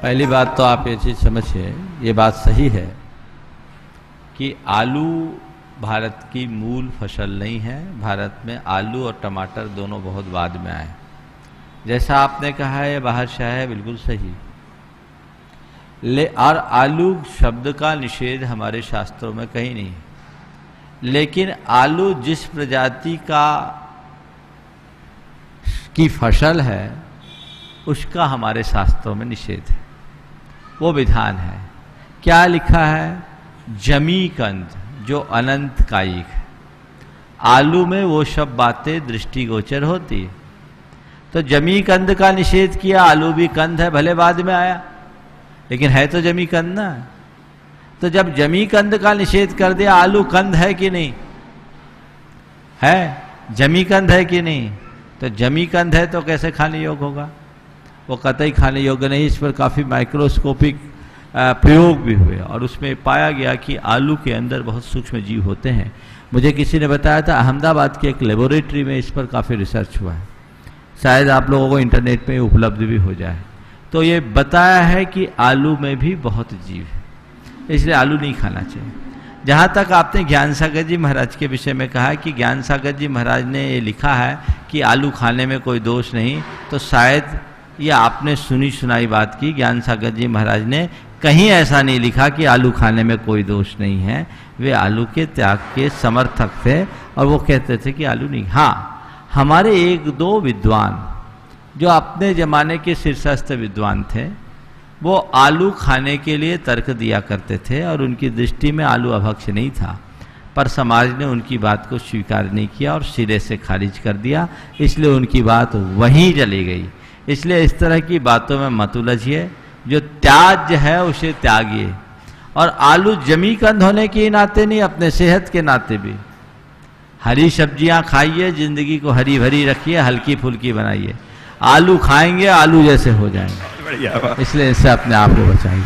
पहली बात तो आप ये चीज़ समझिए, ये बात सही है कि आलू भारत की मूल फसल नहीं है। भारत में आलू और टमाटर दोनों बहुत बाद में आए। जैसा आपने कहा है बाहर से आया है, बिल्कुल सही। और आलू शब्द का निषेध हमारे शास्त्रों में कहीं नहीं है, लेकिन आलू जिस प्रजाति की फसल है उसका हमारे शास्त्रों में निषेध है, वो विधान है। क्या लिखा है? जमीकंद, जो अनंत कायिक है। आलू में वो सब बातें दृष्टिगोचर होती है। तो जमीकंद का निषेध किया, आलू भी कंद है, भले बाद में आया लेकिन है तो जमीकंद ना। तो जब जमीकंद का निषेध कर दिया, आलू कंद है कि नहीं है? जमीकंद है कि नहीं? तो जमीकंद है तो कैसे खाने योग्य होगा? वो कतई खाने योग्य नहीं। इस पर काफ़ी माइक्रोस्कोपिक प्रयोग भी हुए और उसमें पाया गया कि आलू के अंदर बहुत सूक्ष्म जीव होते हैं। मुझे किसी ने बताया था अहमदाबाद की एक लेबोरेटरी में इस पर काफ़ी रिसर्च हुआ है, शायद आप लोगों को इंटरनेट में उपलब्ध भी हो जाए। तो ये बताया है कि आलू में भी बहुत जीव है, इसलिए आलू नहीं खाना चाहिए। जहाँ तक आपने ज्ञान सागर जी महाराज के विषय में कहा कि ज्ञान सागर जी महाराज ने ये लिखा है कि आलू खाने में कोई दोष नहीं, तो शायद ये आपने सुनी सुनाई बात की। ज्ञान सागर जी महाराज ने कहीं ऐसा नहीं लिखा कि आलू खाने में कोई दोष नहीं है। वे आलू के त्याग के समर्थक थे और वो कहते थे कि आलू नहीं। हाँ, हमारे एक दो विद्वान जो अपने ज़माने के शीर्षस्थ विद्वान थे, वो आलू खाने के लिए तर्क दिया करते थे और उनकी दृष्टि में आलू अभक्ष नहीं था, पर समाज ने उनकी बात को स्वीकार नहीं किया और सिरे से खारिज कर दिया, इसलिए उनकी बात वहीं चली गई। इसलिए इस तरह की बातों में मत उलझिए, जो त्याज्य है उसे त्यागिए। और आलू जमीकंद होने के नाते नहीं, अपने सेहत के नाते भी हरी सब्जियां खाइए, जिंदगी को हरी भरी रखिए, हल्की फुल्की बनाइए। आलू खाएंगे आलू जैसे हो जाएंगे, इसलिए इससे अपने आप को बचाइए।